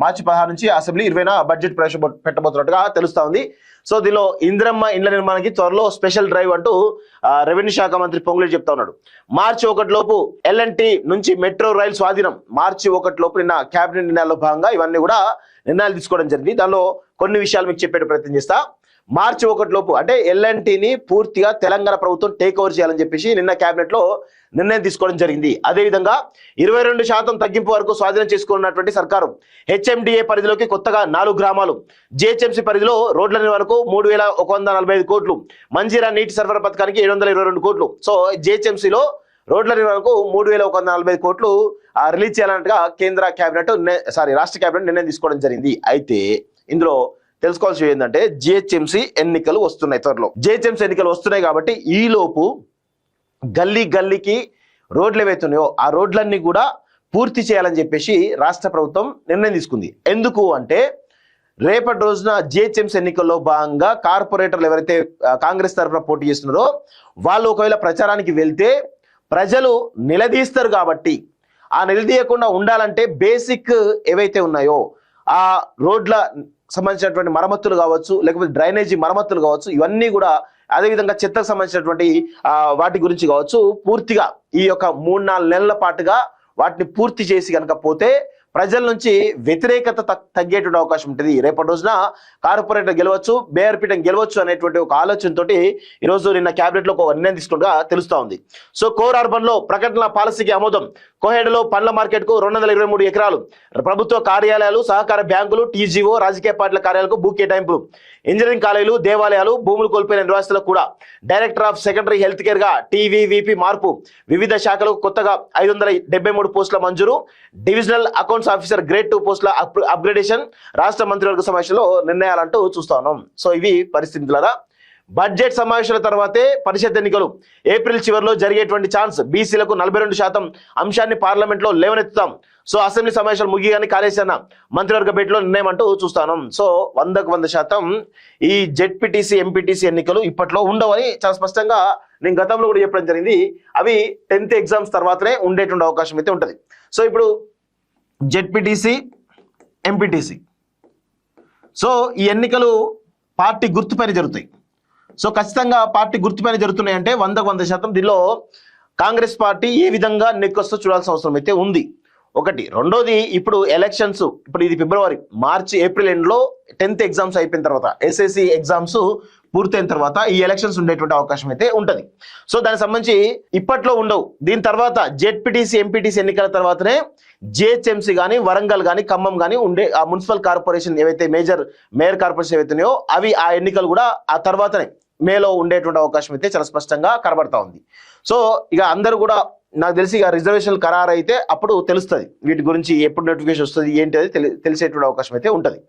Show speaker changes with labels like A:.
A: మార్చి 16 నుంచి assembly 20న budget ప్రవేశపెట్టబోతున్నట్టుగా తెలుస్తా ఉంది. సో దీనిలో ఇందిరమ్మ ఇండ్ల నిర్మాణానికి త్వరలో స్పెషల్ డ్రైవ్ అంటూ రెవెన్యూ శాఖ మంత్రి పొంగులేటి చెప్తా ఉన్నాడు. మార్చి 1 లోపు ఎల్ఎన్టీ నుంచి మెట్రో రైలు స్వాధీనం. మార్చి 1 లోపు నిన్న కేబినెట్ నిర్ణయాల్లో భాగంగా ఇవన్నీ కూడా నిర్ణయాలు తీసుకోవడం జరిగింది. దానిలో కొన్ని విషయాలు మీకు చెప్పే ప్రయత్నం చేస్తా. మార్చి 1 లోపు అంటే ఎల్ఎన్టీని పూర్తిగా తెలంగాణ ప్రభుత్వం టేక్ ఓవర్ చేయాలని చెప్పేసి నిన్న కేబినెట్ లో నిర్ణయం తీసుకోవడం జరిగింది. అదేవిధంగా 22% తగ్గింపు వరకు స్వాధీనం చేసుకున్నటువంటి సర్కారు హెచ్ఎండిఏ పరిధిలోకి కొత్తగా 4 గ్రామాలు, జిహెచ్ఎంసీ పరిధిలో రోడ్ల నిర్వహణకు 3145 కోట్లు, మంజీరా నీటి సరఫరా పథకానికి 722 కోట్లు. సో జిహెచ్ఎంసీలో రోడ్ల నిర్వహణకు 3145 కోట్లు రిలీజ్ చేయాలన్నట్టుగా రాష్ట్ర కేబినెట్ నిర్ణయం తీసుకోవడం జరిగింది. అయితే ఇందులో తెలుసుకోవాల్సి ఏంటంటే జిహెచ్ఎంసీ ఎన్నికలు వస్తున్నాయి, త్వరలో జిహెచ్ఎంసీ ఎన్నికలు వస్తున్నాయి. కాబట్టి ఈ లోపు గల్లీకి రోడ్లు ఏవైతున్నాయో ఆ రోడ్లన్నీ కూడా పూర్తి చేయాలని చెప్పేసి రాష్ట్ర ప్రభుత్వం నిర్ణయం తీసుకుంది. ఎందుకు అంటే రేపటి రోజున జిహెచ్ఎంసీ ఎన్నికల్లో భాగంగా కార్పొరేటర్లు ఎవరైతే కాంగ్రెస్ తరఫున పోటీ చేస్తున్నారో వాళ్ళు ఒకవేళ ప్రచారానికి వెళ్తే ప్రజలు నిలదీస్తారు. కాబట్టి ఆ నిలదీయకుండా ఉండాలంటే బేసిక్ ఏవైతే ఉన్నాయో ఆ రోడ్ల సంబంధించినటువంటి మరమ్మతులు కావచ్చు, లేకపోతే డ్రైనేజీ మరమ్మతులు కావచ్చు, ఇవన్నీ కూడా అదేవిధంగా చెత్తకు సంబంధించినటువంటి వాటి గురించి కావచ్చు, పూర్తిగా ఈ యొక్క 3-4 నెలల పాటుగా వాటిని పూర్తి చేసి కనుక పోతే ప్రజల నుంచి వ్యతిరేకత తగ్గేటువంటి అవకాశం ఉంటుంది. రేపటి రోజున కార్పొరేటర్ గెలవచ్చు, మేయర్ పీఠం గెలవచ్చు అనేటువంటి ఒక ఆలోచనతోటి ఈరోజు నిన్న క్యాబినెట్ లో ఒక నిర్ణయం తీసుకున్నట్టుగా తెలుస్తా ఉంది. సో కోర్ అర్బన్ లో ప్రకటన పాలసీకి ఆమోదం. కోహెడలో పండ్ల మార్కెట్ కు 223 ఎకరాలు, ప్రభుత్వ కార్యాలయాలు, సహకార బ్యాంకులు, టీజీఓ, రాజకీయ పార్టీల కార్యాలయాలకు భూ కేటాయింపులు. ఇంజనీరింగ్ కాలేజీలు, దేవాలయాలు, భూములు కోల్పోయిన నిర్వాసితులకు కూడా director of secondary health care గా టీవీవీపీ మార్పు. వివిధ శాఖలకు కొత్తగా 573 పోస్టుల మంజూరు. డివిజనల్ అకౌంట్స్ ఆఫీసర్ గ్రేడ్ 2 పోస్టుల అప్గ్రేడేషన్. రాష్ట్ర మంత్రివర్గ సమావేశంలో నిర్ణయాలంటూ చూస్తా ఉన్నాం. సో ఇవి పరిస్థితులరా. బడ్జెట్ సమావేశాల తర్వాతే పరిషత్ ఎన్నికలు. ఏప్రిల్ చివరిలో జరిగేటువంటి ఛాన్స్. బీసీలకు 42% అంశాన్ని పార్లమెంట్ లో లేవనెత్తుతాం. సో అసెంబ్లీ సమావేశాలు ముగియగానే కాళేశ్వర మంత్రివర్గ భేటీలో నిర్ణయం అంటూ చూస్తాను. సో 100% ఈ జెడ్పీటీసీ ఎంపీటీసీ ఎన్నికలు ఇప్పట్లో ఉండవని చాలా స్పష్టంగా నేను గతంలో కూడా చెప్పడం జరిగింది. అవి 10th ఎగ్జామ్స్ తర్వాతనే ఉండేటువంటి అవకాశం అయితే ఉంటుంది. సో ఇప్పుడు జెడ్పీటీసీ ఎంపీటీసీ, సో ఈ ఎన్నికలు పార్టీ గుర్తుపైన జరుగుతాయి. సో ఖచ్చితంగా పార్టీ గుర్తుపైన జరుగుతున్నాయి అంటే 100% దీనిలో కాంగ్రెస్ పార్టీ ఏ విధంగా నెక్కొస్తో చూడాల్సిన అవసరం అయితే ఉంది. ఒకటి. రెండోది, ఇప్పుడు ఎలక్షన్స్, ఇప్పుడు ఇది ఫిబ్రవరి, మార్చి, ఏప్రిల్ ఎండ్లో 10th ఎగ్జామ్స్ అయిపోయిన తర్వాత, ఎస్ఎస్సి ఎగ్జామ్స్ పూర్తయిన తర్వాత ఈ ఎలక్షన్స్ ఉండేటువంటి అవకాశం అయితే ఉంటుంది. సో దానికి సంబంధించి ఇప్పట్లో ఉండవు. దీని తర్వాత జెడ్పీటీసీ ఎంపీటీసీ ఎన్నికల తర్వాతనే జిహెచ్ఎంసీ కానీ, వరంగల్ కానీ, ఖమ్మం కానీ ఉండే ఆ మున్సిపల్ కార్పొరేషన్ ఏవైతే మేయర్ కార్పొరేషన్ ఏవైతున్నాయో అవి ఆ ఎన్నికలు కూడా ఆ తర్వాతనే మేలో ఉండేటువంటి అవకాశం అయితే చాలా స్పష్టంగా కనబడతా ఉంది. సో ఇక అందరూ కూడా నాకు తెలిసి ఇక రిజర్వేషన్లు ఖరారు అయితే అప్పుడు తెలుస్తుంది వీటి గురించి, ఎప్పుడు నోటిఫికేషన్ వస్తుంది ఏంటి అది తెలిసేటువంటి అవకాశం అయితే ఉంటుంది.